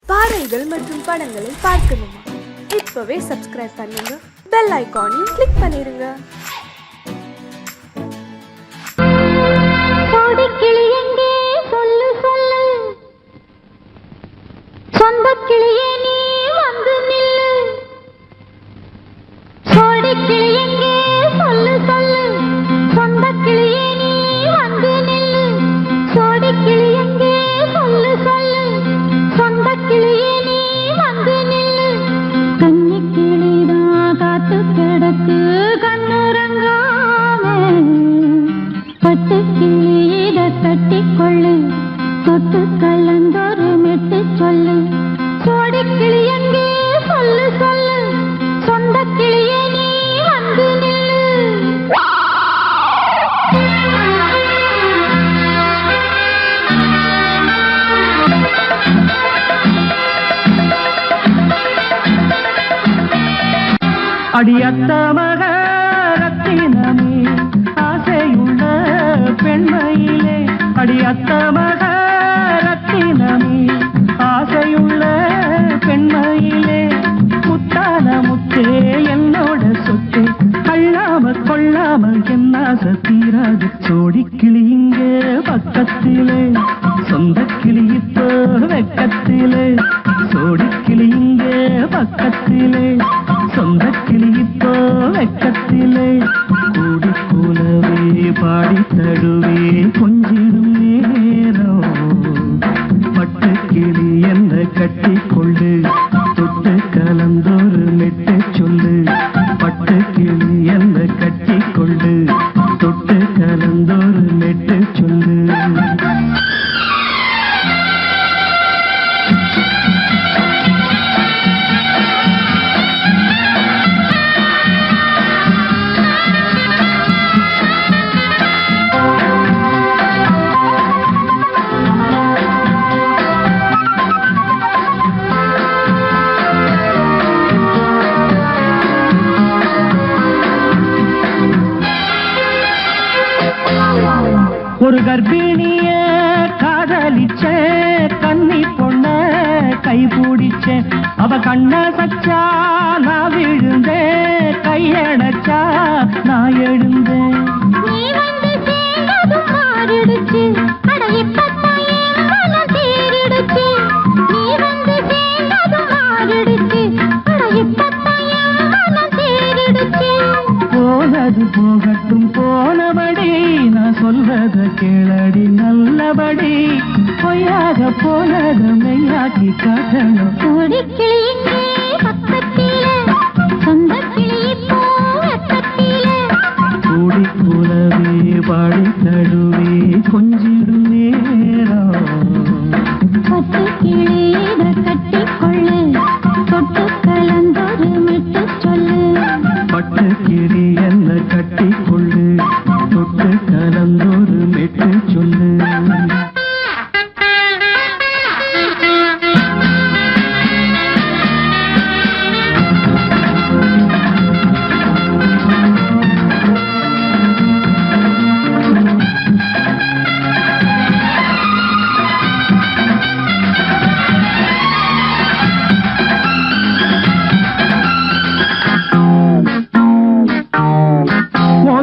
பாடல்கள் மற்றும் படங்களை பார்க்கணுமா? இப்பவே சப்ஸ்கிரைப் பண்ணுங்க, பெல் ஐகானையும் கிளிக் பண்ணிருங்க. சொந்த கிளியே நீ வந்து நில்லு, சோடி கிளியெங்கே சொல்லு சொல்லு. சொந்த கிளியே நீ வந்து நில்லு, சோடி கிளியெங்கே சொல்லு சொல்லு. சொந்த கிளியே நீ வந்து நில்லு. கன்னி கிளிதான் காத்து கிடக்கு கண்ணுறங்காம, பட்டு கிளி இத கட்டிக்கொள்ளு, தொட்டு கலந்தொரு மெட்டு சொல்லு. சோடி கிளியெங்கே சொல்லு சொல்லு. சொந்த கிளியே நீ வந்து நில்லு. அடியத்த மக ரத்தினமே ஆசையுள்ள பெண்மையிலே, அடியத்த மக ரத்தினமே ஆசையுள்ள பெண்மையிலே, முத்தான முத்தே என்னோட சொத்து, அள்ளாம கொள்ளாம என்ன சத்தீராது. சோடி கிளி இங்கே பக்கத்திலே, சொந்த கிளி இப்போ வெக்கத்திலே. சோடி கிளி இங்கே பக்கத்திலே, சொந்த கிளி இப்போ வெக்கத்திலே. கூடி கூலவே பாடி தடுவே கொஞ்சிடும் நேரம், பட்டு கிளி என்ன கட்டி கொள்ளு, தொட்டு கலந்தொரு மெட்டு சொல்லு. பட்டு கிளி என்ன கட்டி கொள்ளு, தொட்டு கலந்தொரு மெட்டு சொல்லு. ஒரு கர்ப்பிணிய காதலிச்ச கன்னி பொண்ண கைபிடிச்ச, அவ கண்ண சச்சா நான் விழுந்தேன், கையடைச்சா நான் எழுந்தேன். நீ வந்து சேர்ந்ததும் மாறிடுச்சு, அட இப்பத்தான் என் மனம் தேறிடுச்சு. நீ வந்து சேர்ந்ததும் மாறிடுச்சு, அட இப்பத்தான் என் மனம் தேறிடுச்சு. போனது போகட்டும் போனபடி, நான் சொல்றத கேளடி நல்லபடி. பொய்யாக போனத மெய்யாக்கி காட்டணும். சோடி கிளி இங்கே பக்கத்திலே, சொந்த கிளி இப்போ வெக்கத்திலே. கூடி கூலவே பாடி தடுவே கொஞ்சிடும் நேரம், பட்டு கிளி இத கட்டிக்கொள்ளு, தொட்டு கலந்தொரு மெட்டு சொல்லு. பட்டு கிளி என்ன கட்டி கொள்ளு, தொட்டு கலந்தொரு மெட்டு சொல்லு.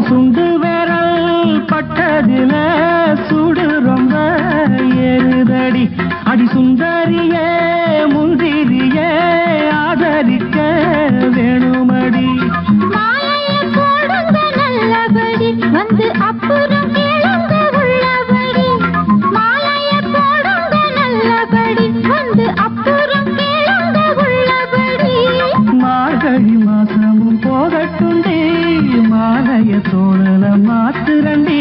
சுண்டு விரல் பட்டதில சுடு ரொம்ப ஏறுதடி. அடி சுந்தரியே முந்திரியே ஆதரிக்க வேணுமடி. மாலைய போடுங்க நல்லபடி, வந்து அப்புறம் கேளுங்க உள்ளபடி. மாலைய போடுங்க நல்லபடி, வந்து அப்புறம் கேளுங்க உள்ளபடி. மார்கழி மாசமும் போகட்டுண்டி, மாலைய தோழல மாத்துரண்டி.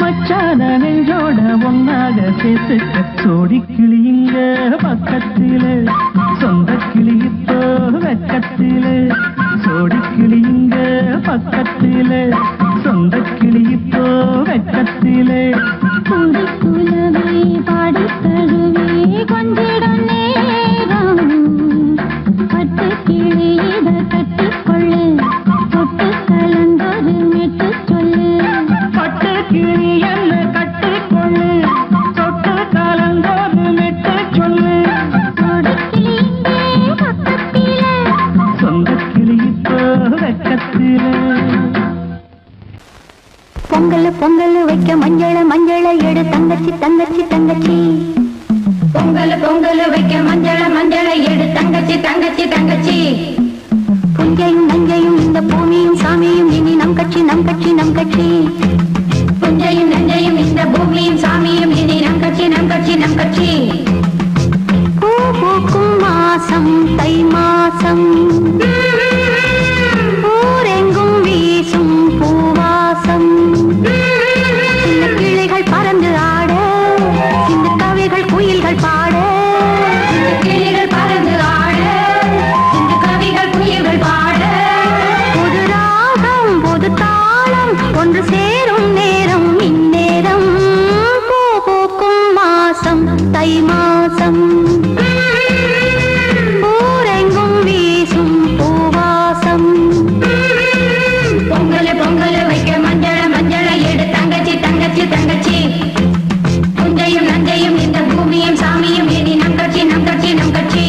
மச்சான நெஞ்சோட ஒன்னாக சேர்த்துக்க. சோடி கிளி இங்க பக்கத்திலே, சொந்த கிளி இப்போ வெக்கத்திலே. சோடி கிளி இங்க பக்கத்திலே, சொந்த கிளி இப்போ வெக்கத்திலே. கூடி கூலவே பாடி தழுவே கொஞ்சிடும் நேரம், தங்கச்சி தங்கச்சி தங்கச்சி பொங்கல் பொங்கல் வைக்க மஞ்சள மஞ்சள எடு தங்கச்சி தங்கச்சி தங்கச்சி புஞ்சையும் நஞ்சையும் இந்த பூமியும் சாமியும் இனி நம் கட்சி நம் கட்சி நம் கட்சி புஞ்சையும் நஞ்சையும் இந்த பூமியும் சாமியும் இனி நம் கட்சி நம் கட்சி நம் கட்சி பூ பூக்கும் மாசம் தை மாசம் ஊரெங்கும் வீசும் பூவாசம் சின்ன கிளிகள் பறந்து ஆட சின்ன கவிகள் குயில்கள் பாட சின்ன கிளிகள் பறந்து ஆட சின்ன கவிகள் குயில்கள் பாட புது ராகம் புது தாளம் ஒன்று சேரும் நேரம் இந்நேரம் பூ பூக்கும் மாசம் தை மாசம் ஊரெங்கும் வீசும் பூவாசம் பொங்கல் பொங்கல் வைக்க மஞ்சள மஞ்சள எடு தங்கச்சி தங்கச்சி தங்கச்சி புஞ்சையும் நஞ்சையும் இந்த பூமியும் சாமியும் இனி நம் கட்சி நம் கட்சி நம் கட்சி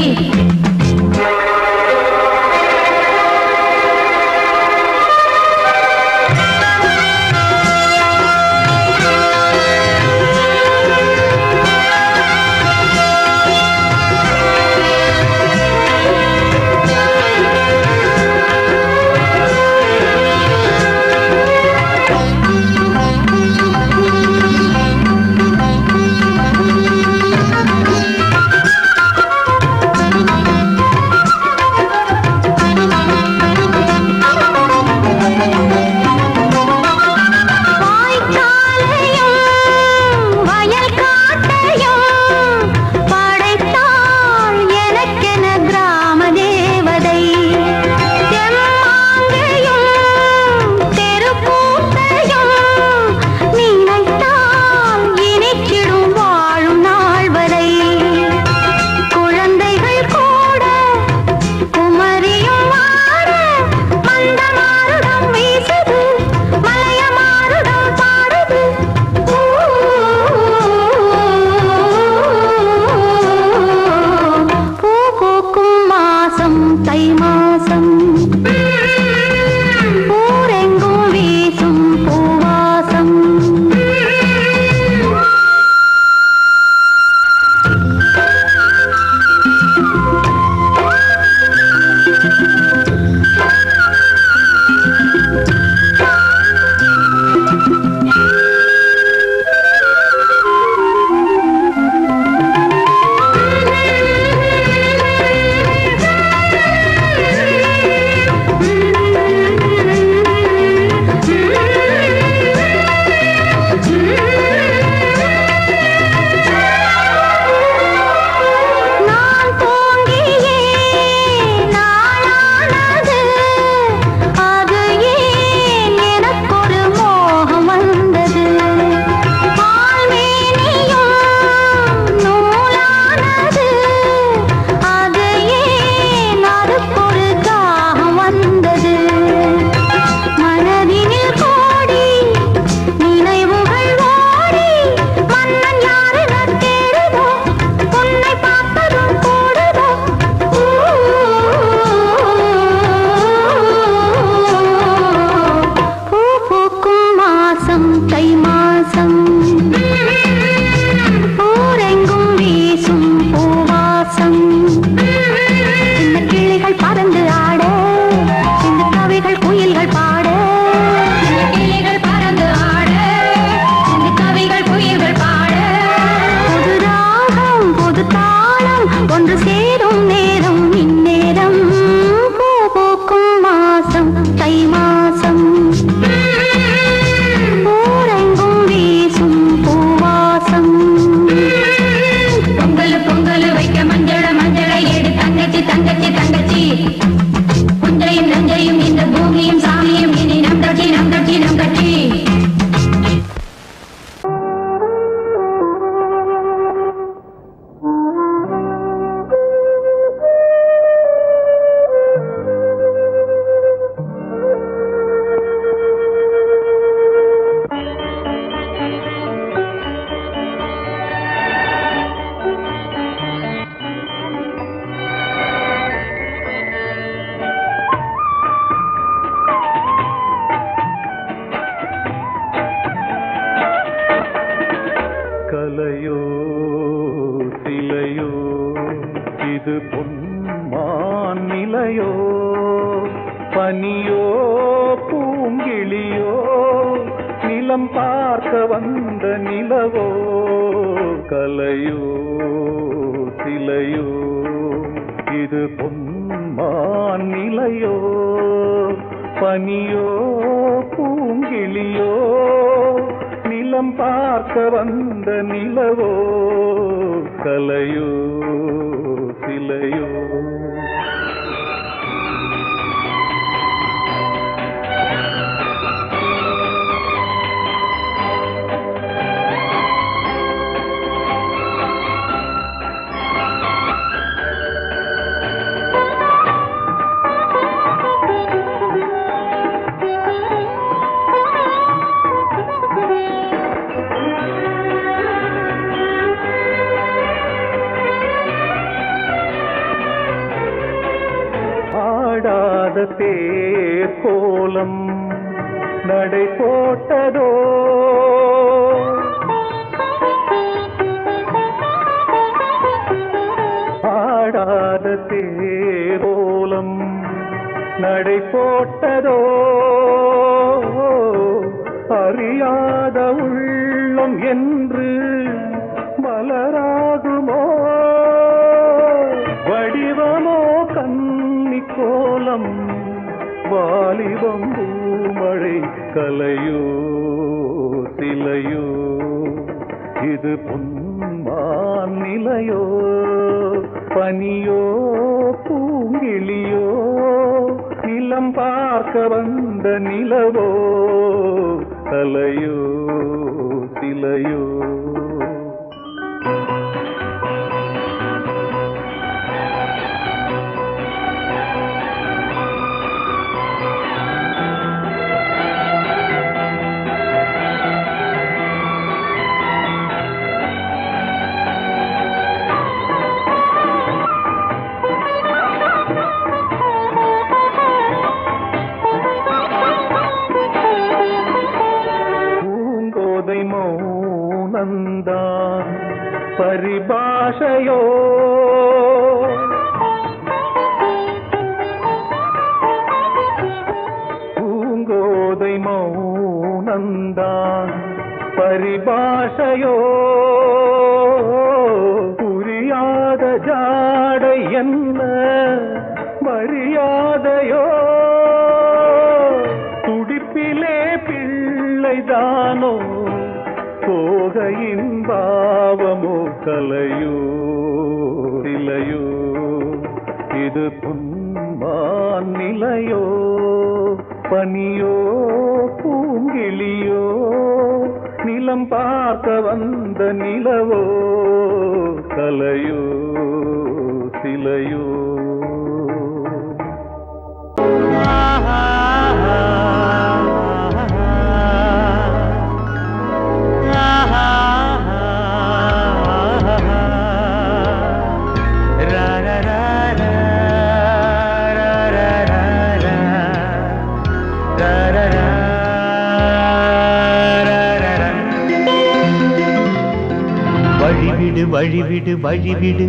இது பொன்மான் நிலையோ பனியோ பூங்கிளியோ நிலம் பார்க்க வந்த நிலவோ கலையோ சிலையோ இது பொன்மான் நிலையோ பனியோ பூங்கிளியோ நிலம் பார்க்க வந்த நிலவோ கலையோ சிலையோ தேர் கோலம் நடை போட்டதோ ஆடாத தேர் கோலம் நடை போட்டதோ அறியாத உள்ளம் என்று மலராகுமோ வடிவமோ கன்னி கோலம் வாலிபம் பூமழை கலையோ சிலையோ இது பொன்மான் நிலையோ பனியோ பூங்கிளியோ நிலம் பார்க்க வந்த நிலவோ கலையோ சிலையோ மௌனந்தான் பரிபாஷையோ பூங்கோதை மௌனந்தான் பரிபாஷையோ புரியாத ஜாடை என்ன மரியாதையோ துடிப்பிலே பிள்ளைதானோ போகையின் பாவமோ கலையோ சிலையோ இது பொன்மான் நிலையோ பனியோ பூங்கிளியோ நிலம் பார்க்க வந்த நிலவோ கலையோ சிலையோ வழிவிடு வழிவிடு வழிவிடு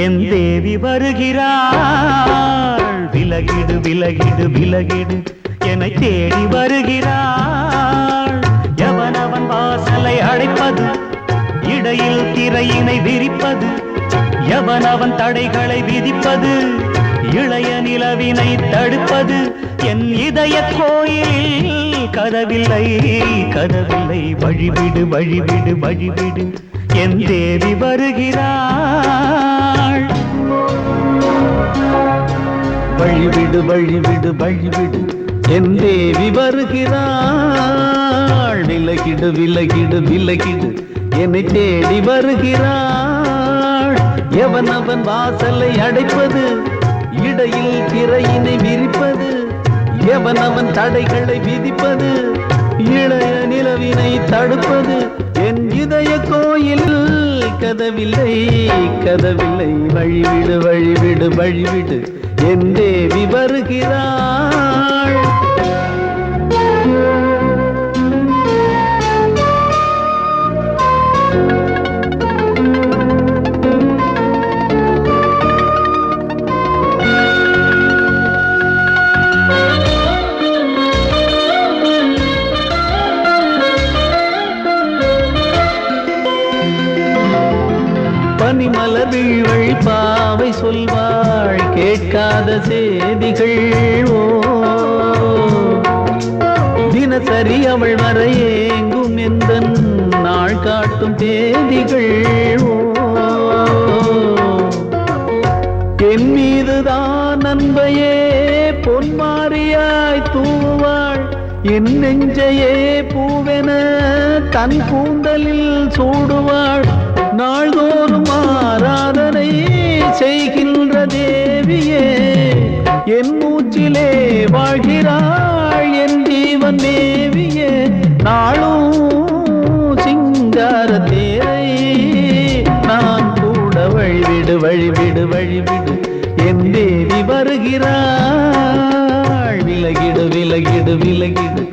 என் தேவி வருகிறாள் விலகிடு விலகிடு விலகிடு என்னை தேடி வருகிறாள் எவனவன் வாசலை அடைப்பது இடையில் திரையினை விரிப்பது எவனவன் தடைகளை விதிப்பது இளைய நிலவினை தடுப்பது என் இதய கோயிலில் கதவில்லை கதவில்லை வழிவிடு வழிவிடு வழிவிடு என் தேவி வருகிறாள் வழிவிடு வழிவிடு வழிவிடு என் தேவி வருகிறாள் விலகிடு விலகிடு விலகிடு என்னை தேடி வருகிறாள் எவனவன் வாசலை அடைப்பது இடையில் திரையினை விரிப்பது எவனவன் தடைகளை விதிப்பது இளைய நிலவினை தடுப்பது என் இதய கோயில் கதவில்லை கதவில்லை வழிவிடு வழிவிடு வழிவிடு என் தேவி வருகிறாள் சொல்வாள் கேட்காத செய்திகள் ஓ தினசரி அவள் வர ஏங்கும் எந்த நாள் காட்டும் தேதிகள் ஓ என் மீதுதான் அன்பையே பொன்மாரியாய் தூவாள் என் நெஞ்சையே பூவென தன் கூந்தலில் சூடுவாள் நாள்தோறும் ஆராதனை செய்கின்ற தேவியே என் மூச்சிலே வாழ்கிறாள் என் ஜீவன் தேவியே நாளும் சிங்கார தேரை நான் கூட வழிவிடு வழிவிடு வழிவிடு என் தேவி வருகிறாள் விலகிடு விலகிடு விலகிடு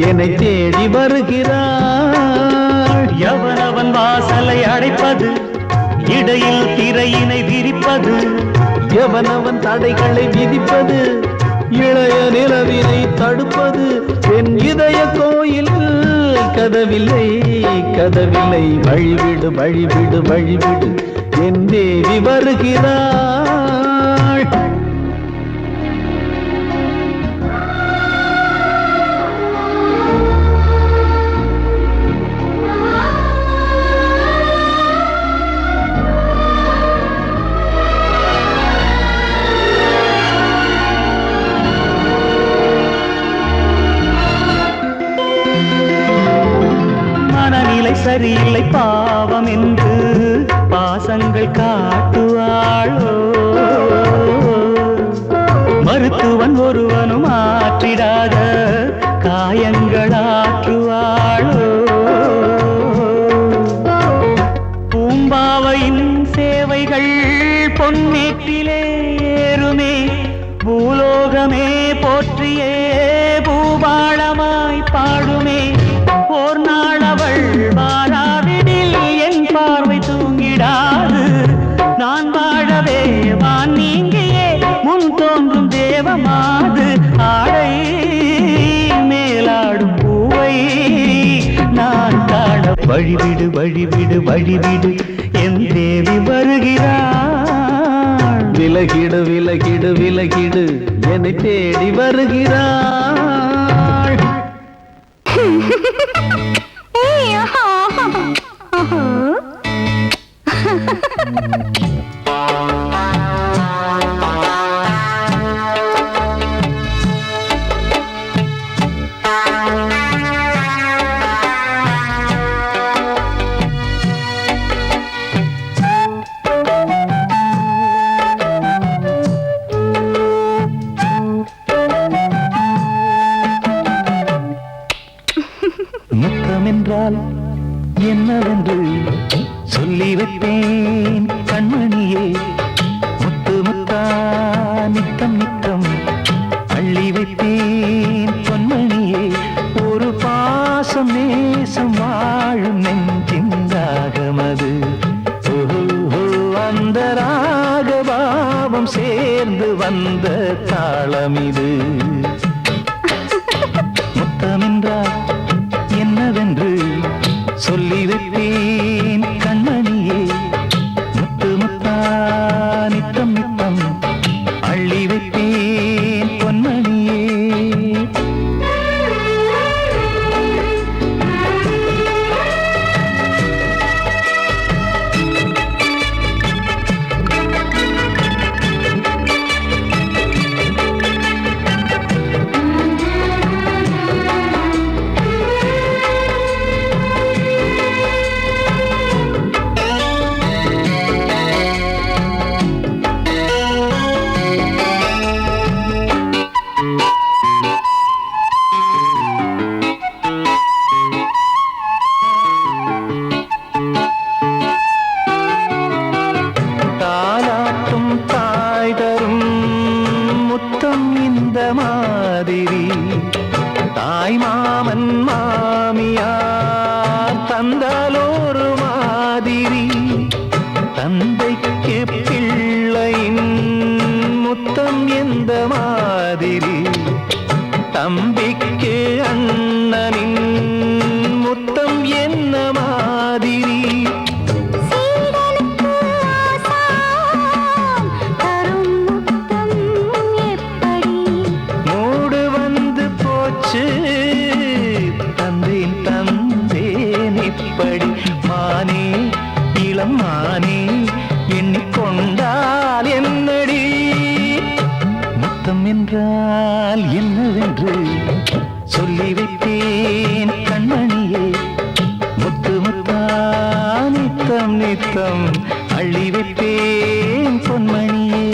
என்னை தேடி வருகிறாள் எவனவன் வாசலை அடைப்பது இடையில் திரையினை விரிப்பது எவனவன் தடைகளை விதிப்பது இளைய நிலவினை தடுப்பது என் இதய கோயில் கதவில்லை கதவில்லை வழிவிடு வழிவிடு வழிவிடு என் தேவி வருகிறாள் சரியில்லை பாவம் என்று பாசங்கள் காட்டுவாளோ மருத்துவன் ஒருவனும் ஆற்றிடாத காயங்களாற்றுவாளோ பூம்பாவையின் சேவைகள் பொன்னேற்றிலே ஏறுமே பூலோகமே போற்றியே பூபாளமாய் பாடுமே ஓர் நாள் அவள் வாராவிடில் என் பார்வை தூங்கிடாது நான் வாழவே வான் நீங்கியே முன் தோன்றும் தேவமாது ஆடை மேலாடும் பூவை நான் காண வழிவிடு வழிவிடு வழிவிடு என் தேவி வருகிறாள் விலகிடு விலகிடு விலகிடு என்னை தேடி வருகிறாள் முத்தமென்றால் என்னவென்று சொல்லி வைப்பேன் கண்மணியே முத்து முத்தா நித்தம் நித்தம் அள்ளி வைப்பேன் பொன்மணியே ஒரு பாசம் நேசம் வாழும் நெஞ்சிந்தாகமது அந்த ராகபாவம் சேர்ந்து வந்த தாளமிது முத்தமென்றால் என்னவென்று சொல்லி வைப்பேன் கண்மணியே முத்து முத்தா நித்தம் நித்தம் அள்ளி வைப்பேன் பொன்மணியே மாதிரி தாய் மாமன் மாமியார் தந்தாலோரு மாதிரி தந்தைக்கு பிள்ளையின் முத்தம் எந்த மாதிரி தம்பிக்கு அண்ணனின் முத்தம் என்ன மாதிரி சீடனுக்கு ஆசான் தரும் என்றால் என்னவென்று சொல்லி வைத்தேன் கண்மணியே. முத்து முத்தா நித்தம் நித்தம் அள்ளி வைத்தேன் பொன்மணியே.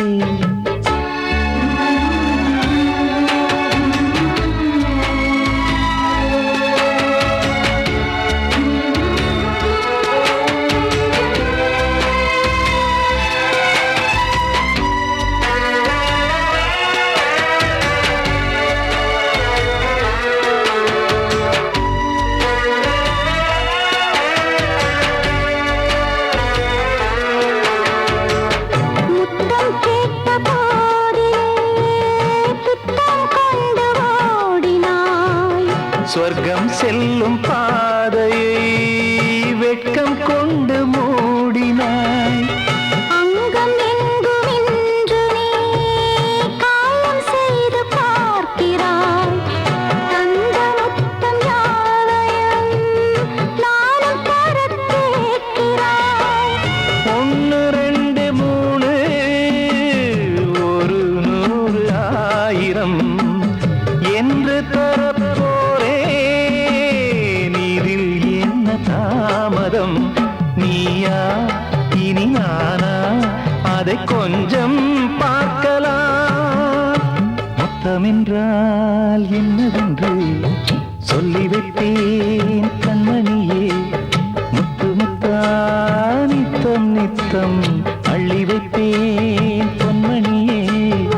சொர்க்கம் செல்லும் பாதையை வெட்கம் கொண்டு மூடினாய். அங்கம் எங்கும் இன்று நீ காயம் செய்து பார்க்கிறாய். தந்த முத்தம் யாவையும் நானும் தரக் கேட்கிறாய். 1 2 3 ஒரு 100 1000 என்று தரப்போரே. நீரில் என்ன தாமதம்? நீயா இனி நானா? அதை கொஞ்சம் பார்க்கலாம். மொத்தமென்றால் என்னவென்று சொல்லி வைத்தேன் கண்மணியே. முத்து முத்தா நித்தம் நித்தம் அள்ளி வைத்தேன் பொன்மணியே.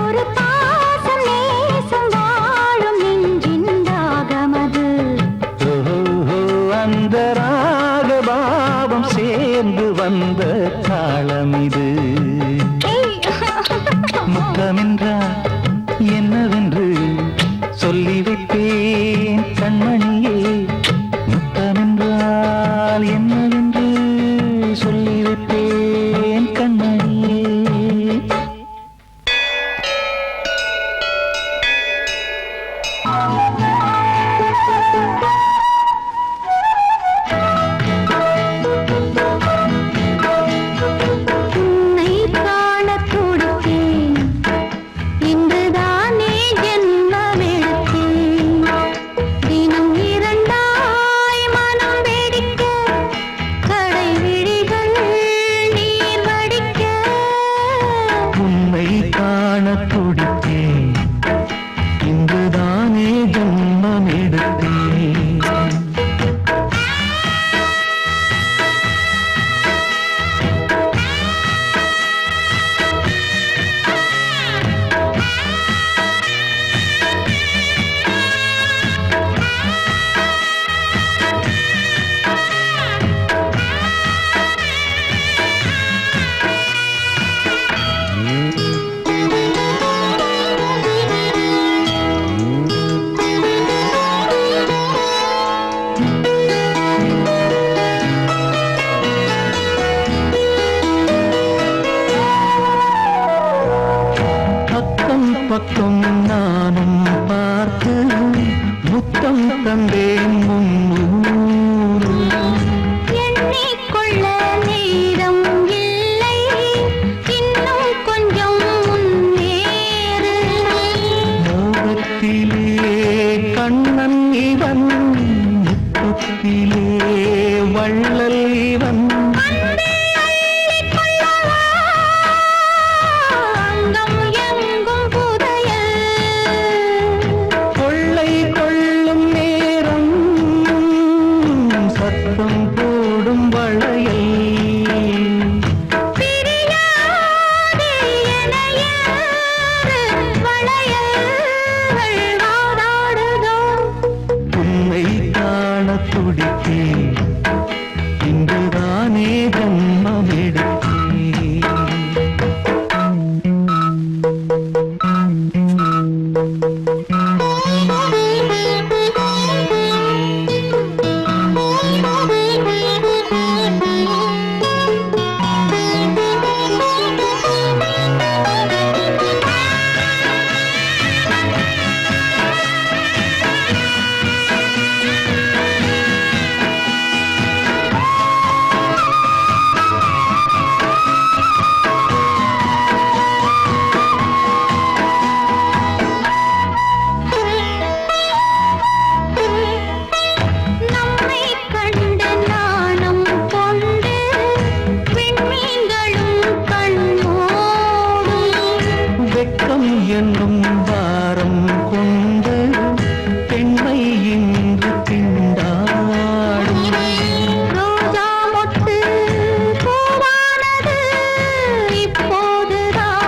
ஒரு பாசம் நேசம் வாழும் நெஞ்சின் தாகமது. ஓஹோ, அந்த ராகபாவம் சேர்ந்து வந்த தாளம் இது. முத்தமென்றால் என்னவென்று சொல்லி வைத்தேன் கண்மணியே. முத்தமென்றால் என்னவென்று சொல்லி வைத்தேன் கண்மணியே. உன்னை காணத் துடித்தேன், இன்றுதானே ஜென்மமெடுத்தேன். தினம் 2ஆய் மனம் வெடிக்க, கடை விழிகள் நீர் வடிக்க. உன்னை காண துடித்தேன், இன்றுதானே ஜன்மம் எடுத்தேன். பக்கம் பக்கம் நானும் பார்த்து முத்தம் தந்தேன் முன்னூறு. எண்ணிக்கொள்ள நேரம் இல்லை, இன்னும் கொஞ்சம் முன்னேறு. மோகத்திலே கண்ணன் இவன், முத்தத்திலே வள்ளல் இவன். அங்கம் எங்கும் புதையல். கொள்ளை கொள்ளும் நேரம் என்னும் வாரம் கொண்டு பெண்மை இன்று திண்டாடும். ரோஜா மொட்டு பூவானது இப்போதுதான்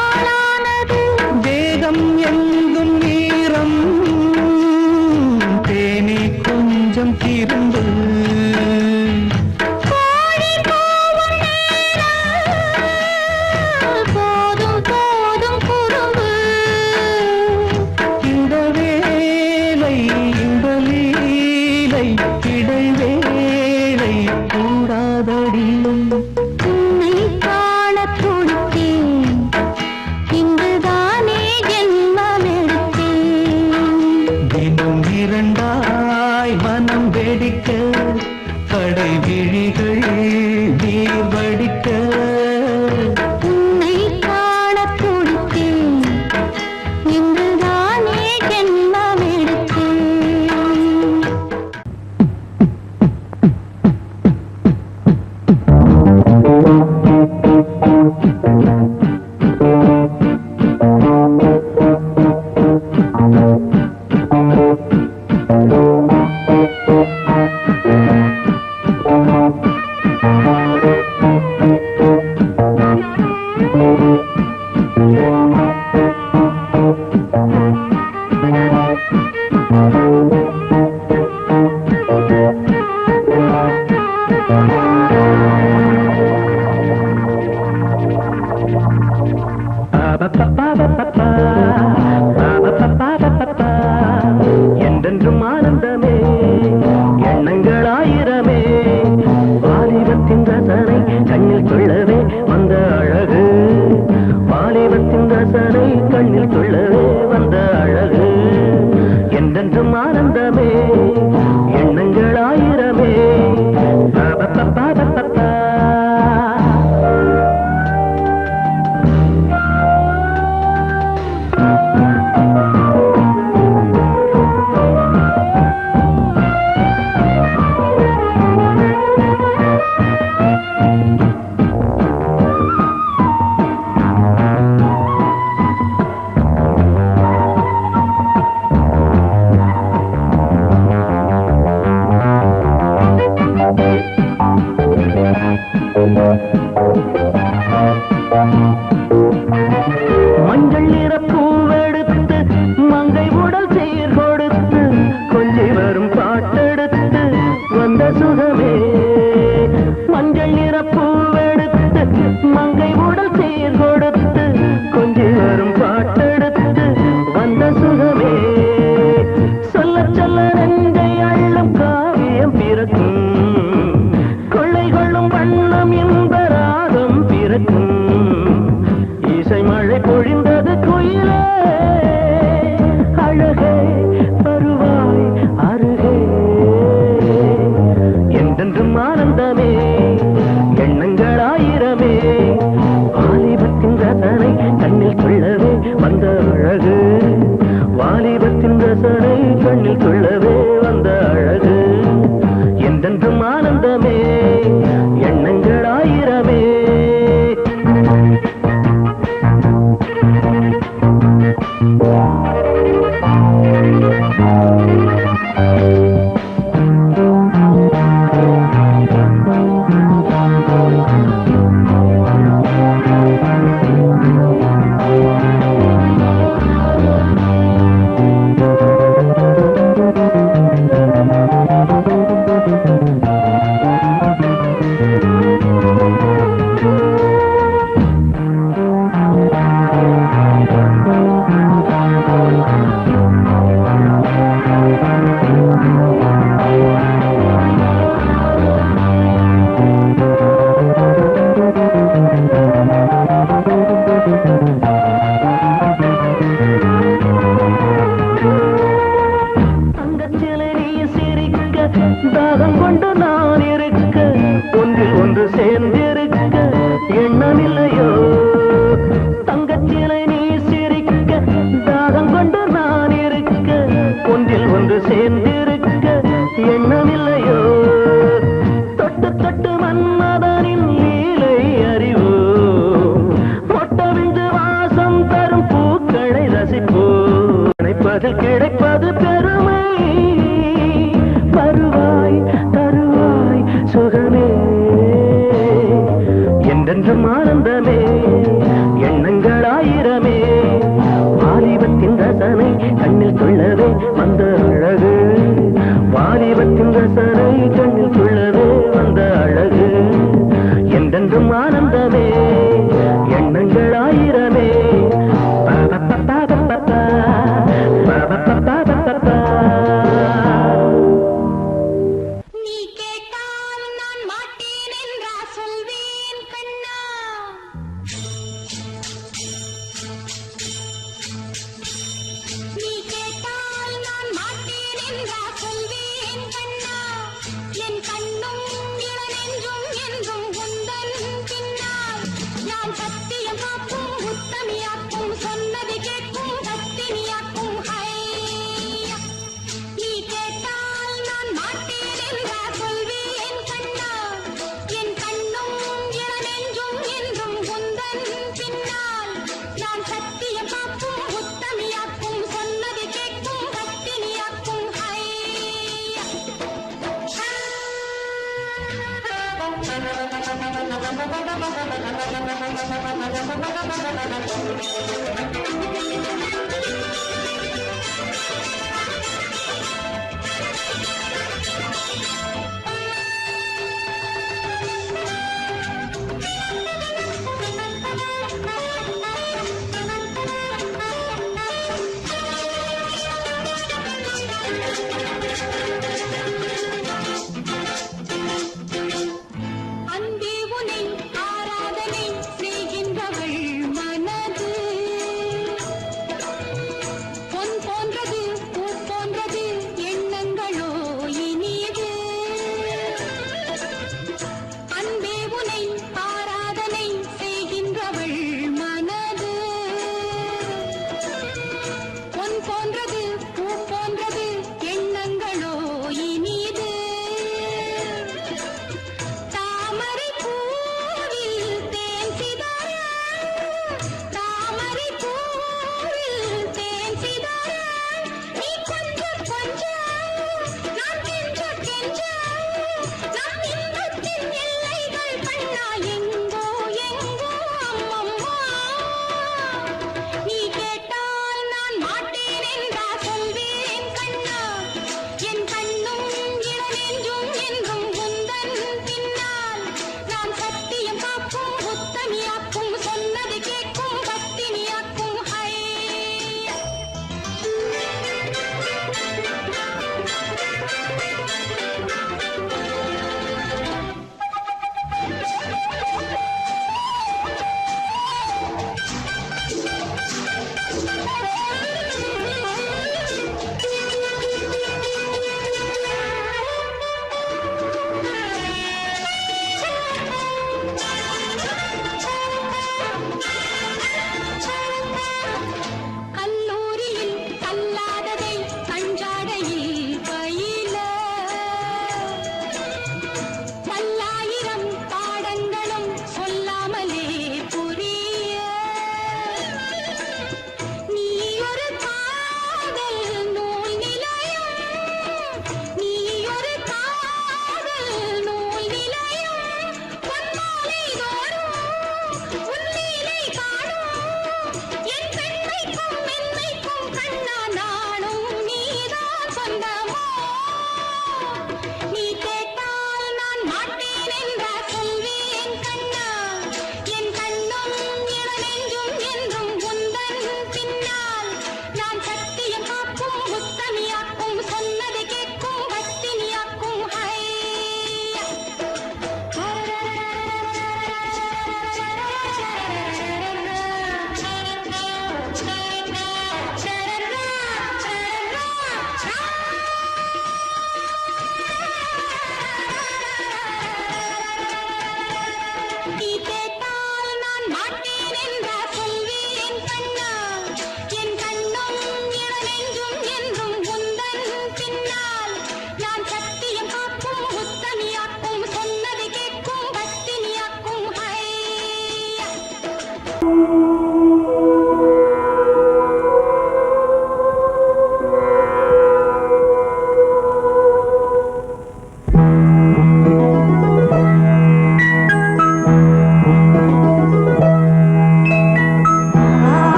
ஆளானது. வேகம் எங்கும் நீரம் தேனி கொஞ்சம் திரும்பு. கோழி கூவும் நேரம் போதும் போதும் குறும்பு. இந்த வேலை இந்த லீலை இடைவேளை கூடாதடியும். உன்னை காணத் துடித்தேன், இங்குதானே ஜென்மம் எடுத்தேன். தினம் இரண்டாய் மனம் வெடிக்க கடை விழிகள் நீர் வடிக்க. உன்னை காணத் துடித்தேன், இங்குதானே ஜென்மம் எடுத்தேன். என்றென்றும் ஆனந்தமே எண்ணங்கள் ஆயிரமே. வாலிபத்தின் ரசனை கண்ணில் கொள்ளவே வந்த அழகு. வாலிபத்தின் ரசனை கண்ணில் கொள்ளவே வந்த அழகு. என்றென்றும் ஆனந்தமே எண்ணங்கள் ஆயிரமே. மஞ்சள் நிற பூவெடுத்து மங்கை உடல் சீர் கொடுத்து கொஞ்சி வரும் பாட்டெடுத்து வந்த சுகமே. மஞ்சள் நிற பூவெடுத்து மங்கை உடல் சீர் கொடுத்து கொஞ்சி வரும் பாட்டெடுத்து வந்த சுகமே. சொல்ல சொல்ல நெஞ்சை அள்ளும் காவியம் பிறக்கும். கொள்ளை கொள்ளும் வண்ணம் என்ப ராகம் பிறக்கும். இசை மழை பொழிந்தது குயிலே அழகே வருவாய் அருகே. என்றென்றும் ஆனந்தமே எண்ணங்கள் ஆயிரமே. வாலிபத்தின் ரசனை கண்ணில் கொள்ளவே வந்த அழகு. வாலிபத்தின் ரசனை கண்ணில் கொள்ளவே வந்த அழகு. என்றென்றும் ஆனந்தமே எண்ணங்கள் ஆயிரமே. பதில் கிடைப்பது பெருமை. வருவாய் தருவாய் சுகமே என்றென்றும் ஆனந்தமே எண்ணங்கள் ஆயிரமே. வாலிபத்தின் ரசனை கண்ணில் சொல்லவே வந்த அழகு. வாலிபத்தின் ரசனை கண்ணில் சொல்லவே வந்த அழகு. என்றென்றும் ஆனந்தமே எண்ணங்கள் ஆயிரமே. நீ கேட்டால் நான் மாட்டேன் என்றா சொல்வேன் கண்ணா. நீ கேட்டால் நான் மாட்டேன் என்றா சொல்வேன் கண்ணா. என் கண்ணும் இளநெஞ்சும் என்றும் உந்தன் பின்னால். நான் சத்தியம் காக்கும் உத்தமியாக்கும் சொன்னது கேட்கும் சத்தினியாக்கும் ஹையா. நீ கேட்டால் நான் மாட்டேன் என்றா சொல்வேன் கண்ணா. என் கண்ணும் இளநெஞ்சும் என்றும் உந்தன் பின்னால். நான் சத்தியம் காக்கும் உத்தமியாக்கும் சொன்னது கேட்கும் சத்தினியாக்கும் ஹையா. அன்பே உனை ஆராதனை செய்கின்றவள் மனது. பொன் போன்றது பூ போன்றது எண்ணங்களோ இனியது. அன்பே உனை ஆராதனை செய்கின்றவள் மனது. பொன் போன்றது பூ போன்றது எண்ணங்களோ இனியது. தாமரை பூவில் தேன் சிதற. தாமரை பூவில் தேன் சிதற. நீ கொஞ்சம் கொஞ்சம் நான் கெஞ்ச கெஞ்ச. நான் இன்பத்தின் எல்லைகள் கண்ணா எங்கோ எங்கோ அம்மம்மா. நீ கேட்டால் நான் மாட்டேன் என்றா சொல்வேன் கண்ணா. என் கண்ணும் இளநெஞ்சும் என்றும் உந்தன் பின்னால். நான் சத்தியம் காக்கும் உத்தமியாக்கும் சொன்னது கேட்கும் பத்தினியாக்கும் ஹையா. கல்லூரியில் கல்லாததை கஞ்சாடையில் பயில. பல்லாயிரம் பாடங்களும் சொல்லாமலே புரிய. நீ ஒரு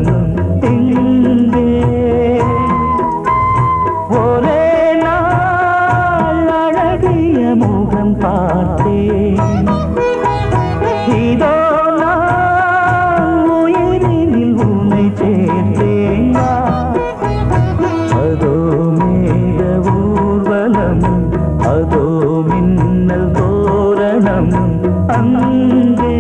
ஊர்வலம் இங்கே ஒரே நாள் அழகிய முகம் பார்த்தேன் இதோ நான் உயிரினில் உன்னை சேர்த்தேன் அதோ மேக ஊர்வலம் அதோ மின்னல் தோரணம் அங்கே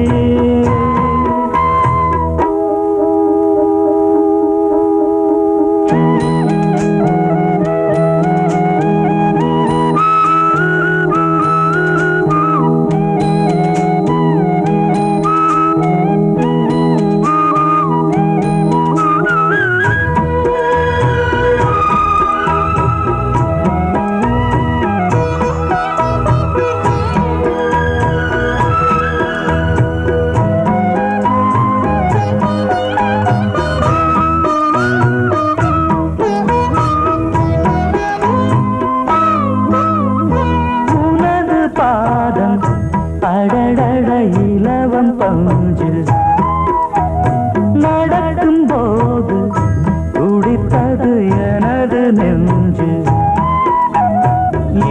பாதம் அடடட இலவம் பஞ்சு நடக்கும் போது துடித்தது எனது நெஞ்சு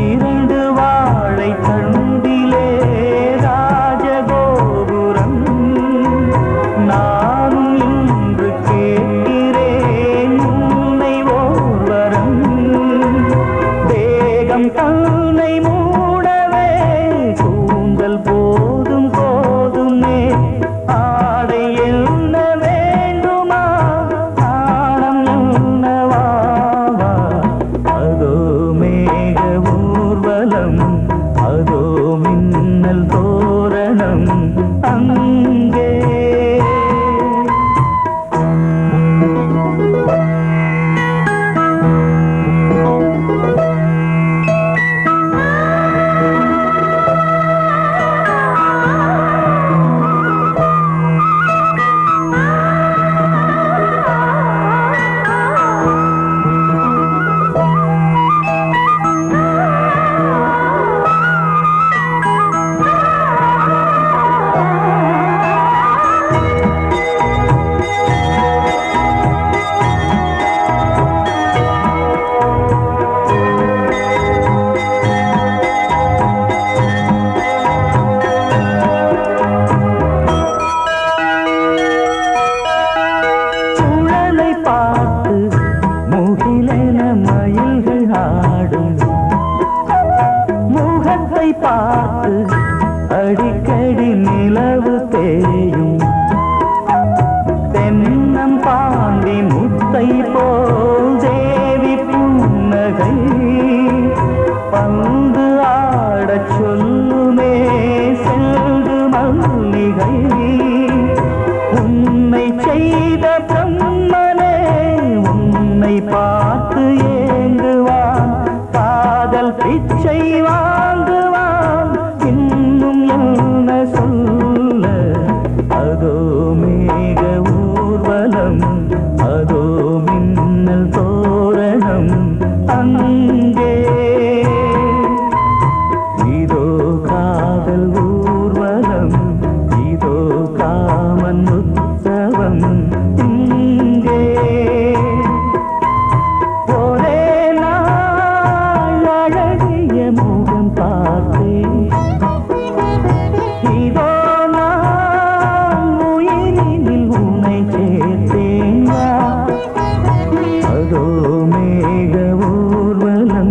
இரண்டு வாழை தண்டிலே ராஜகோபுரம் நானும் இன்று கேட்கிறேன் உன்னை ஓர்வரம் தேகம் தன்னை போதும் போதுமே ஆடை என்ன வேண்டுமா ஆடம் என்னவா அதோ மேக ஊர்வலம் அதோ மின்னல் தோரணம் அங்கே பார்த்து அடிக்கடி நிலவு தேயும் தென்னம் பாண்டி முத்தை போல் தேவி புன்னகை பந்து ஆடச் சொல்லுமே செல்து மல்லிகை உன்னை செய்த பிரம்மனே உன்னை பார்த்து ஏங்குவான் காதல் பிச்சை வாங்குவான் இன்னும் என்ன சொல்ல அதோ மேக ஊர்வலம் அதோ மின்னல் தோரணம் அங்கே இதோ காதல் ஊர்வலம் இதோ காமன் உற்சவம் இங்கே ஒரே நாள் அழகிய முகம் பார்த்தேன் இதோ நான் உயிரினில் உன்னை சேர்த்தேன் அதோ மேக ஊர்வலம்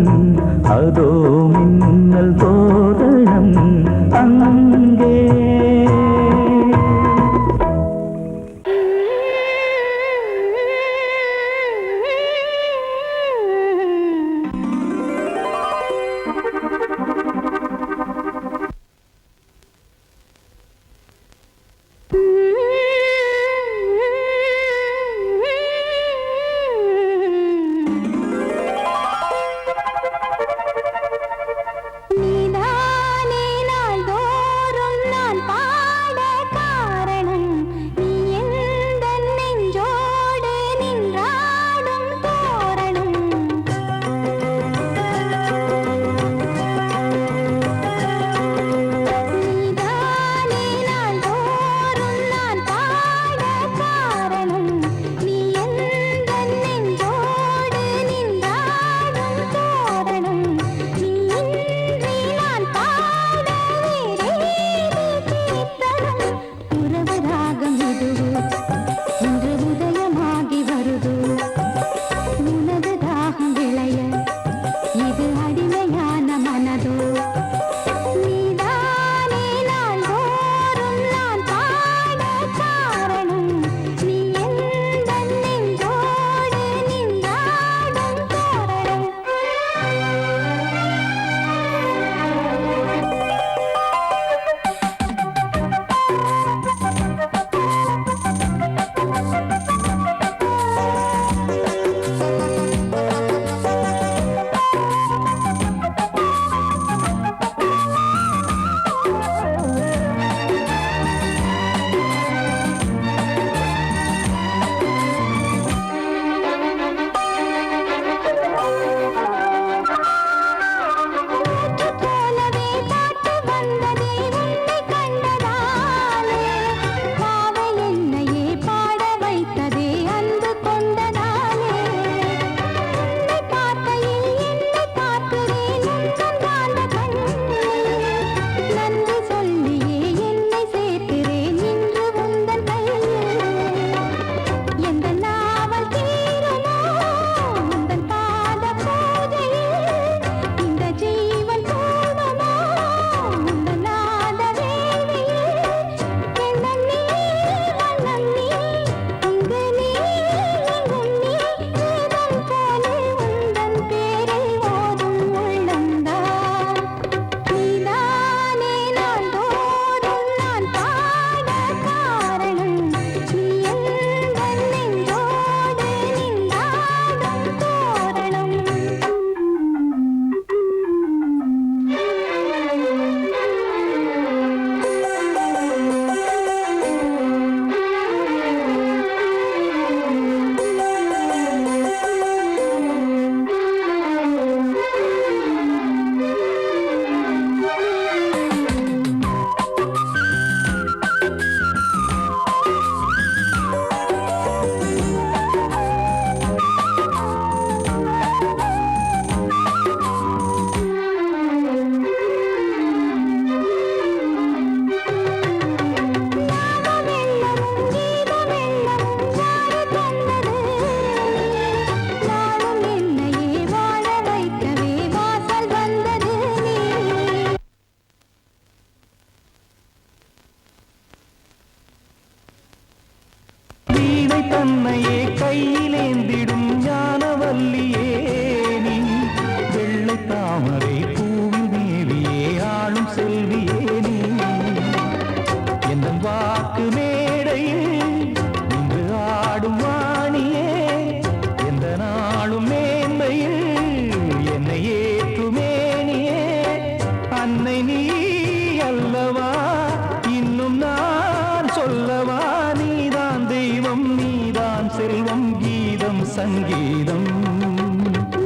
செல்வம் கீதம் சங்கீதம்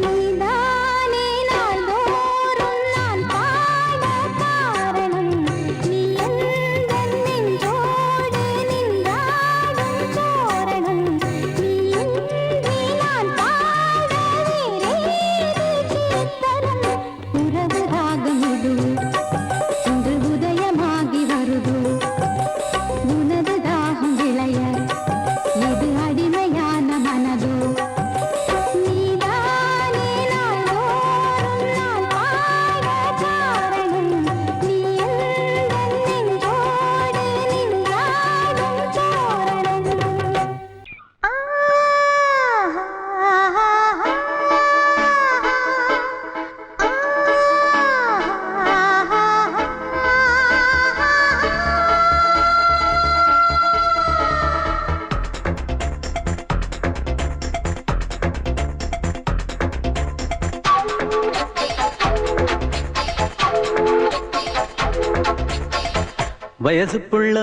நீதானே நாள்தோறும் நான் பாட காரணம் நீ எந்தன் நெஞ்சோடு நின்றாடும் தோரணம் நீ இன்றி நான் பாட வேறேது கீர்த்தனம் உறவு ராகம் இது இன்று உதயமாகி வருது உனது தாகம் விளைய இது அடிமையான மனதோ நீதானே நாள்தோறும் நான் பாட காரணம் நீ எந்தன் நெஞ்சோடு நின்றாடும் தோரணம் வயசு புள்ள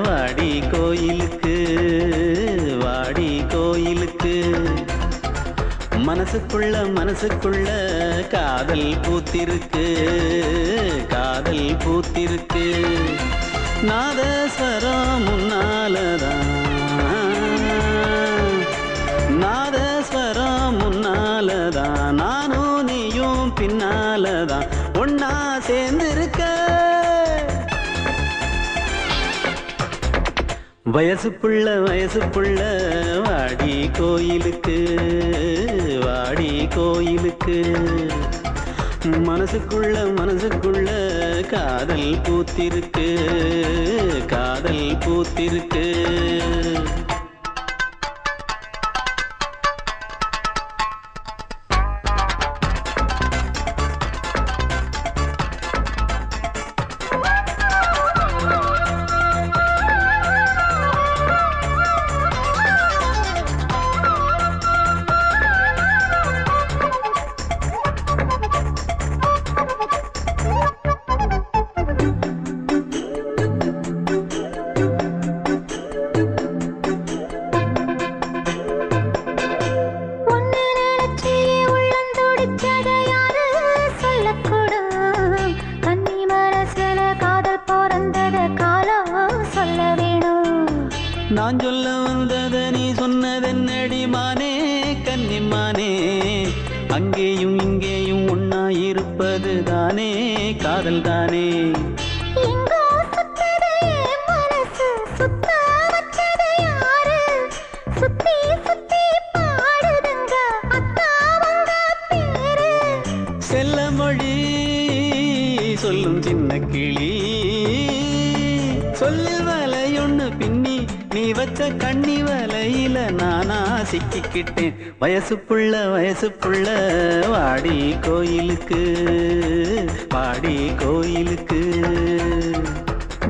வாடி கோயிலுக்கு மனசுக்குள்ள காதல் பூத்திருக்கு நாதஸ்வரம் முன்னாலதான் நானும் நீயும் பின்னாலதான் ஒன்னா சேர்ந்திருக்க வயசு புள்ள வாடி கோயிலுக்கு மனசுக்குள்ள காதல் பூத்திருக்கு ஒன்னு நினைச்சி உள்ளம் துடிச்சத யாரு சொல்லக்கூடும் கன்னி மனசுல காதல் பிறந்தத காலம் சொல்ல வேணும் நான் சொல்ல வந்தத நீ சொன்னதென்னடி மானே கன்னிமானே அங்கேயும் இங்கேயும் ஒன்னா இருப்பது தானே காதல் தானே எங்கோ சுத்தது என் மனசு சுத்த வச்சது யாரு சுத்தி சுத்தி பாடுதுங்க அத்தாவங்க பேரு செல்ல மொழி சொல்லும் சின்ன கிளி சொல்லில் வலையொன்னு பின்னி நீ வச்ச கண்ணி வலையில நானா சிக்கிக்கிட்டேன் வயசு புள்ள வாடி கோயிலுக்கு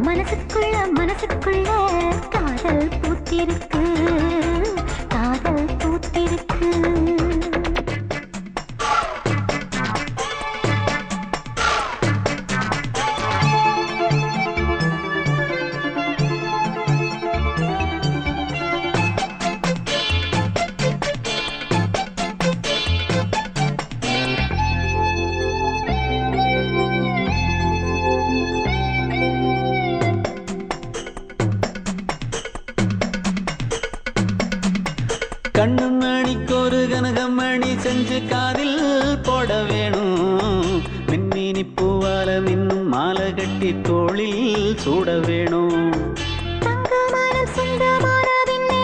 மனசுக்குள்ள காதல் பூத்திருக்கு கண்ணு மணிக்கு ஒரு கனகமணி செஞ்சு காதில் போட வேணும் மின்மினி பூவால மின்னும் மாலை கட்டி தோளில் சூட வேணும் தங்கமனம் சொந்தமான விண்ணை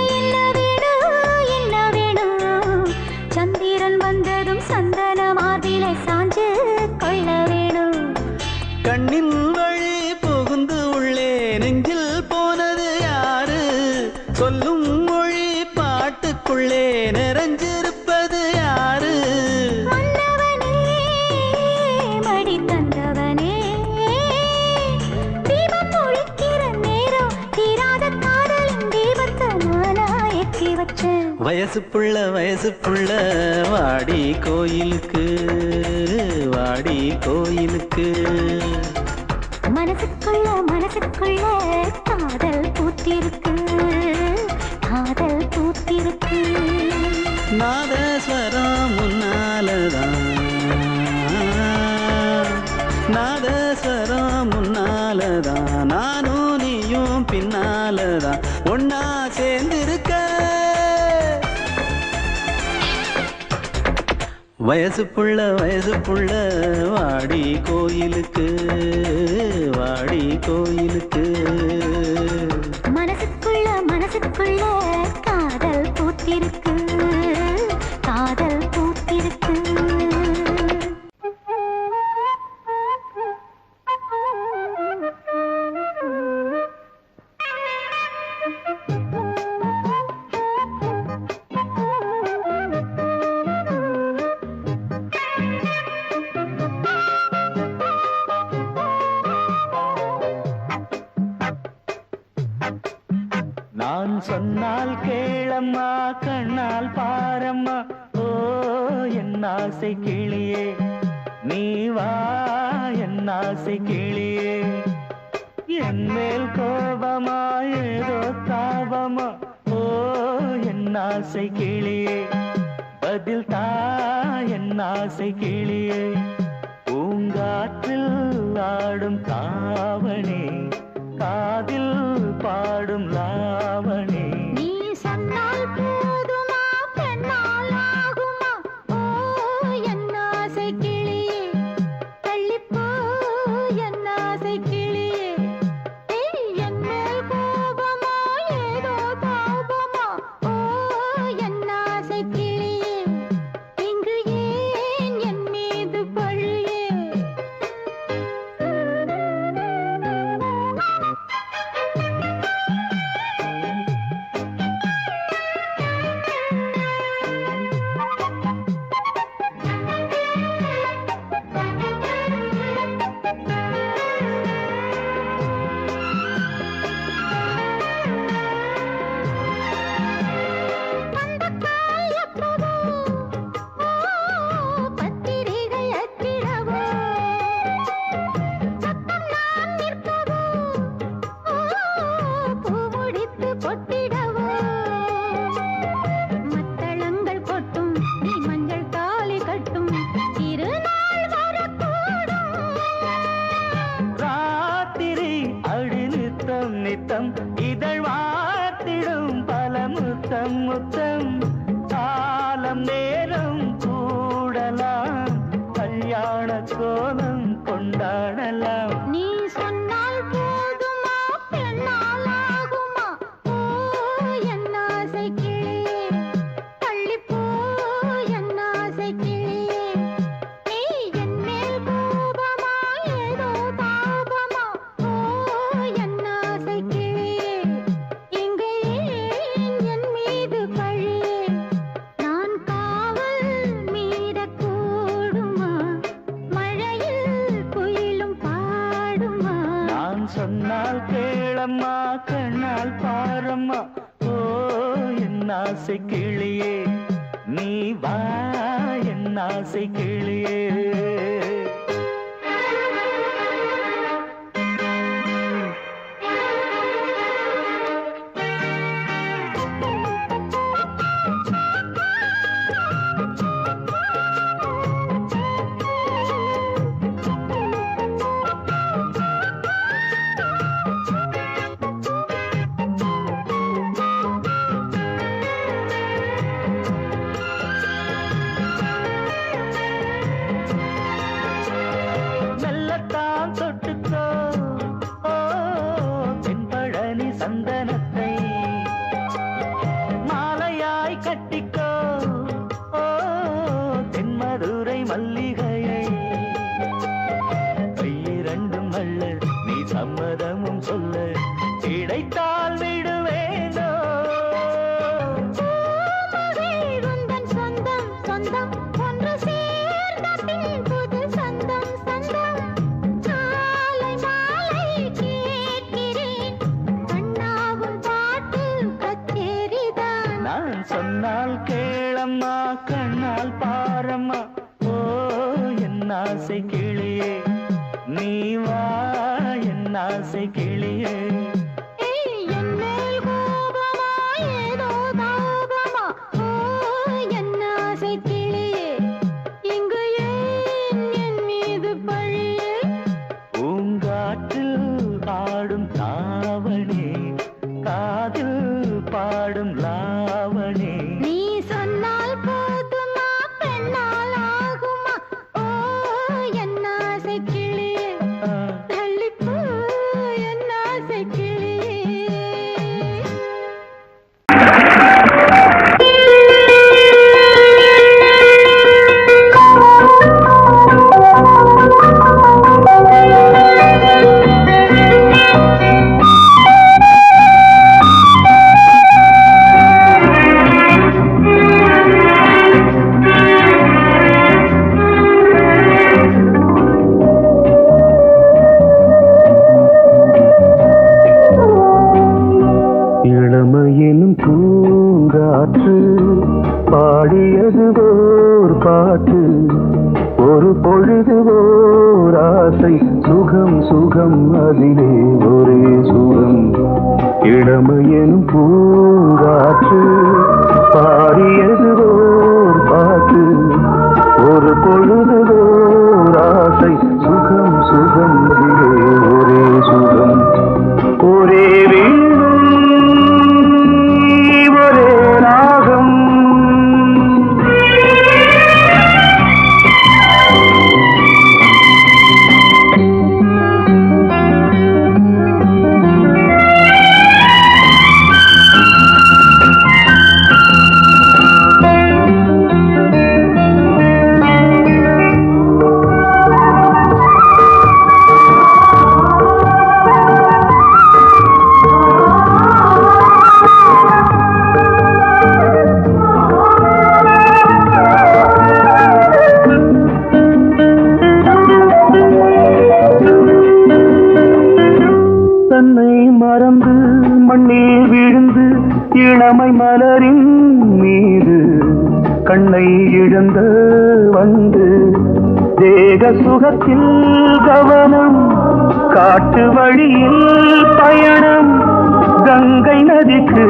என்ன வேணும் சந்திரன் வந்ததும் சந்தன மார்பிலை சாஞ்சு கொள்ள வேணும் கண்ணின் வழி புகுந்து உள்ளே நெஞ்சில் போனது யாரு சொல்லும் மொழி பாட்டுக்குள்ளே நிறைஞ்சிருப்பது யாரு மன்னவனே மடி தந்தவனே தீபம் ஒழிக்கிற நேரம் தீராத காதலின் தீபத்தை நானா ஏற்றி வச்சேன் வயசு புள்ள வாடி கோயிலுக்கு மனசுக்குள்ள காதல் பூத்திருக்கு காதல் பூத்திருக்கு. நாதஸ்வரம் முன்னாலதான், நாதஸ்வரம் முன்னாலதான், நானும் நீயும் பின்னாலதான் ஒன்னா சேர்ந்திருக்க. வயசு புள்ள வாடி கோயிலுக்கு, வாடி கோயிலுக்கு. மனசுக்குள்ள காதல் பூத்திருக்கு, காதல் பூத்திருக்கு. நான் சொன்னால் கேளம்மா, கண்ணால் பாரம்மா, ஓ என் ஆசை கிளியே, நீ வா என் ஆசை கிளியே. என் மேல் கோபமா ஏதோ தாபமா, ஓ என் ஆசை கிளியே, பதில் தா என் ஆசை கிளியே. பூங்காற்றில் ஆடும் தாவணி, காதில் பாடும் லாவணி. நீ சொன்னால் போதுமா, பெண்ணால் ஆகுமா, ஓ என் ஆசை கிளியே, தள்ளிப்போ என் ஆசை கிளியே. என் மேல் கோபமா ஏதோ தாபமா, ஓ என் ஆசை கிளியே, இங்கு ஏன் என் மீது பழியே. பத்திரிகை அச்சிடவோ, சத்தம் நான் நிற்கவோ, பூ முடித்து பொட்டிடவோ. மத்தளங்கள் கொட்டும், நீ மஞ்சள் தாலி கட்டும், திருநாள் வரக்கூடும். ராத்திரி அடி நித்தம் நித்தம், இதழ் வார்த்திடும் பல முத்தம் முத்தம். காலம் நேரம் கூடலாம், கல்யாண கோலம் கொண்டாடலாம். நீ சொன்னால் போதுமா, பெண்ணால் ஆகுமா, ஓ என் ஆசை கிளியே, தள்ளிப்போ என் ஆசை கிளியே. நீ என் மேல் கோபமா ஏதோ தாபமா, ஓ என் ஆசை கிளியே, இங்கு ஏன் என் மீது பழியே. நான் காவல் மீறக்கூடுமா, மழையில் குயிலும் பாடுமா. நான் சொன்னால் கேளம்மா, கண்ணால் பாரம்மா, ஓ என் ஆசை கிளியே, நீ வா என் ஆசை கிளியே. மெல்லத்தான் தொட்டுக்கோ, ஓ தென்பழனி சந்தனத்தை மாலையாய் கட்டிக்கோ, ஓ தென்மதுரை மல்லிகையை. கையிரண்டும் அல்ல நீ சம்மதமும் சொல்ல, கிடைத்தால் விடுவேனோ. உந்தன் சொந்தம் சொந்தம் ஒன்று சேர்ந்த பின் புது சொந்தம் சொந்தம். மாலை மாலை கேட்கிறேன், கண்ணாவும் பாட்டு கச்சேரிதான். நான் சொன்னால் கேளம்மா, கண்ணால் பாரம்மா, ஓ என் ஆசை கிளியே, நீ வா என் ஆசை கிளியே. என் மேல் கோபமா ஏதோ பூங்காற்று பாடியது ஓர் பாட்டு ஒரு பொழுது ஓர் ஆசை சுகம் சுகம் அதிலே ஒரே சுகம் இளமையெனும் பூங்காற்று பாடியது ஓர் பாட்டு ஒரு பொழுது ஓர் ஆசை சுகம் சுகம் அதிலே ஒரே சுகம் ஒரே வீணை ஒரே ராகம் இளமை மலரின் மீது கண்ணை இழந்த வந்து தேக சுகத்தில் கவனம் காட்டு வழியில் பயணம் கங்கை நதிக்கு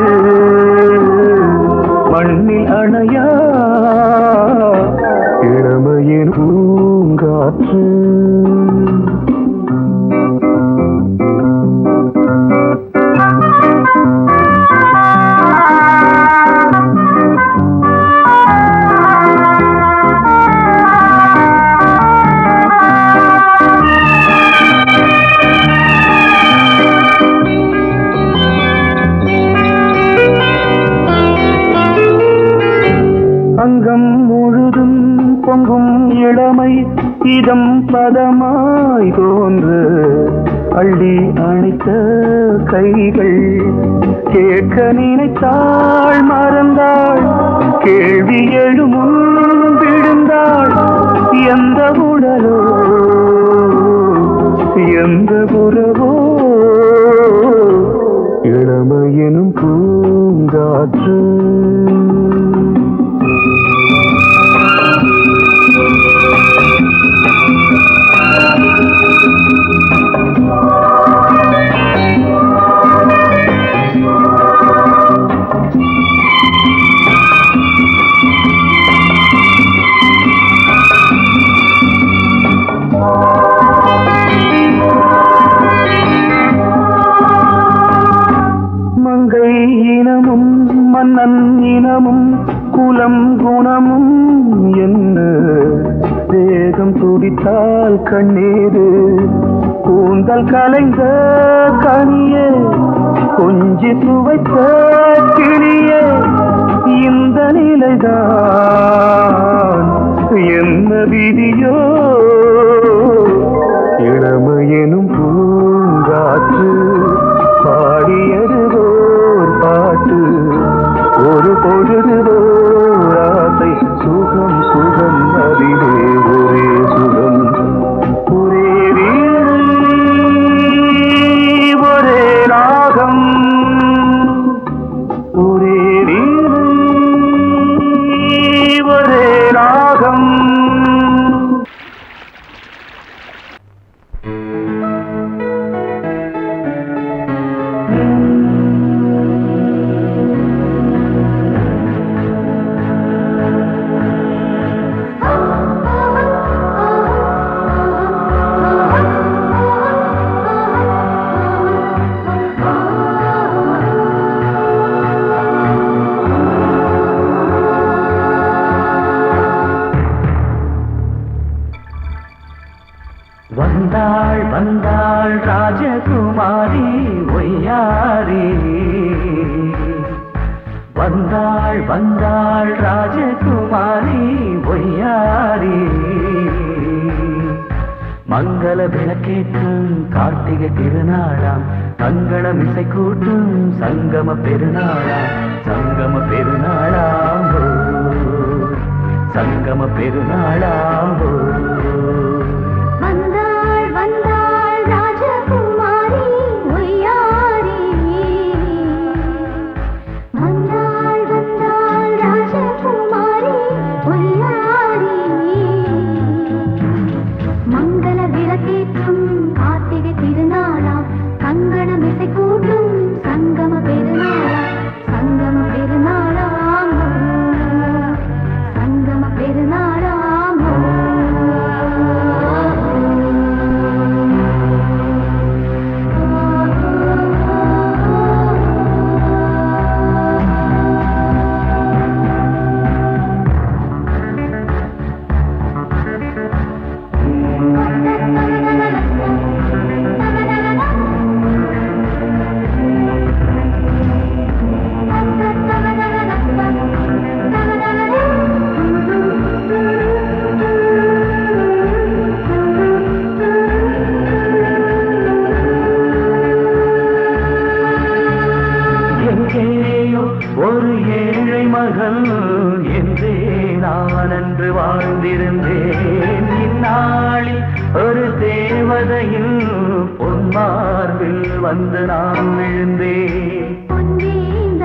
மண்ணில் அணையா இளமையின் பூங்காற்று அங்கம் முழுதும் பொங்கும் இளமை இதம் பதமாய் தோன்று அள்ளி அணைத்த கைகள் கேட்க நினைத்தாள் மறந்தாள் கேள்வி எழுமுன் விழுந்தாள் எந்த உடலோ எந்த புறவோ இளமையெனும் பூங்காற்று மங்கை இனமும் மன்னன் இனமும் குலம் குணமும் என்ன தேகம் துடித்தால் கண்ணீரு கூந்தல் கலைந்த கனியே கொஞ்சி சுவைத்த கிளியே இந்த நிலைதான் என்ன விதியோ இளமையெனும் பூங்காற்று பாடியது ஓர் பாட்டு ஒரு பொழுது ஓர் ஆசை சுகம் சுகம் அதிலே ஒரே சுகம் ஒரே வீணை ஒரே ராகம் ஒரே வீணை ஒரே ராகம் வந்தாள் வந்தாள் ராஜகுமாரி ஒய்யாரி வந்தாள் வந்தாள் ராஜகுமாரி ஒய்யாரி மங்கள விளக்கேற்றும் கார்த்திகை திருநாளாம் மங்களம் இசை கூட்டும் சங்கம பெருநாளாம் சங்கம பெருநாளாம் சங்கம பெருநாளாம் வந்தாள் வந்தாள் ராஜகுமாரி ஒய்யாரி வந்தாள் வந்தாள் காதல் என்றே நான் அன்று வாழ்ந்திருந்தேன். இந்நாளில் ஒரு தேவதையில் பொன்மார்பில் வந்து நான் விழுந்தேன். பொன்னேந்த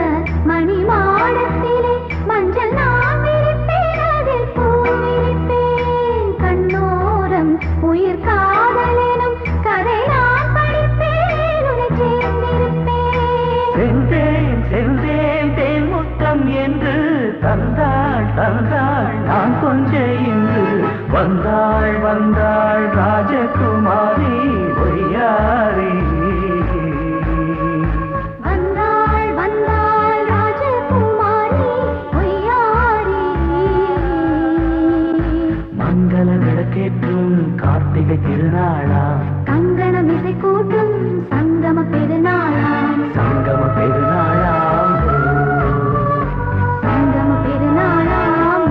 மணிமாடத்திலே மஞ்சள் நான் விரிப்பேன், அதில் பூ விரிப்பேன். கண்ணோரம் உயிர் காதலெனும் கதை நான் படிப்பேன், உன்னை சேர்ந்திருப்பேன். சென்றேன் சென்றேன் தேன் முத்தம் என்று தந்தாள் தந்தாள் நான் கொஞ்ச இன்று வந்தாள் வந்தாள் ராஜகுமாரி ஒய்யாரி. வந்தாள் வந்தாள் ராஜகுமாரி ஒய்யாரி. மங்கள விளக்கேற்றும் கார்த்திகை திருநாளா, கங்கணம் இசை கூட்டும் சங்கம பெருநாளாம். சங்கம பெருநாளாம். சங்கம பெருநாளாம்.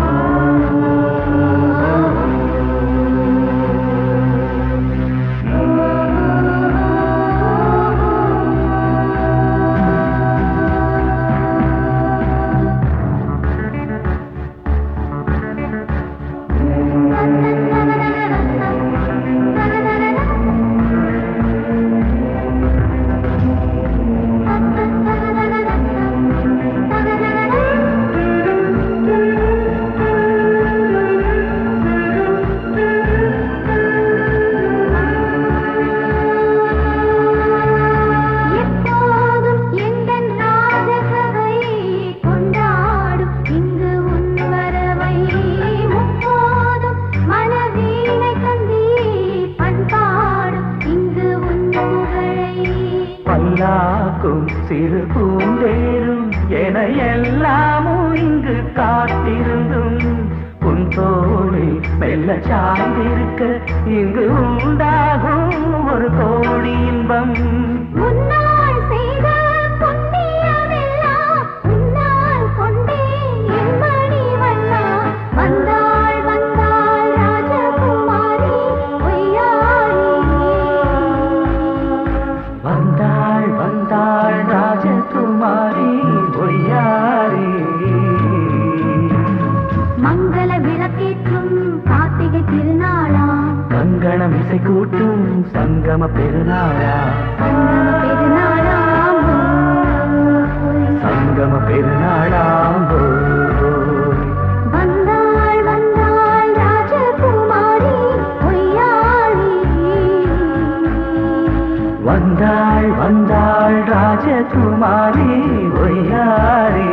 எப்போதும் எந்தன் ராஜசபை கொண்டாடும் இங்கு உன் வரவை. முப்போதும் மனவீணை தந்தி பண்பாடும் இங்கு உன் புகழை. பல்லாக்கும் சிறு பூந்தேரும் என எல்லாமும் இங்கு காத்திருந்தும் உன் தோளில் மெல்ல சாய்ந்திருக்க இங்கு உண்டாகும் ஒரு கோடி இன்பம். முன்னால் செய்த புண்ணியமெல்லாம் உன்னால் கொண்டேன் என் மணிவண்ணா. வந்தாள் வந்தாள் ராஜகுமாரி ஒய்யாரி. வந்தாள் வந்தாள் ராஜகுமாரி ஒய்யாரி. மங்கள விளக்கேற்றும் கார்த்திகை திருநாளாம். கங்கணம் இசை கூட்டும் சங்கம பெருநாளா, சங்கம பெருநாளாம். சங்கம பெருநாளாம். வந்தாள் வந்தாள் ராஜகுமாரி ஒய்யாரி. வந்தாள் வந்தாள் ராஜகுமாரி ஒய்யாரி.